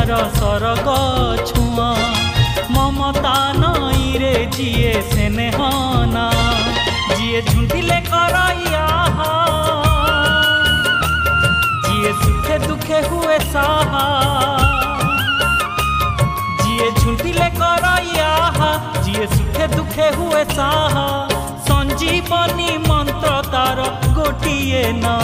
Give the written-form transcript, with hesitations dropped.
तार सरग छुआ ममता नई रे जिए स्नेहना जिए झुंटिले करैया जिए सुखे दुखे हुए साहा जिए झुंटिले करैया जिए सुखे दुखे हुए साहा संजीवनी मंत्र तार गोटिए ना।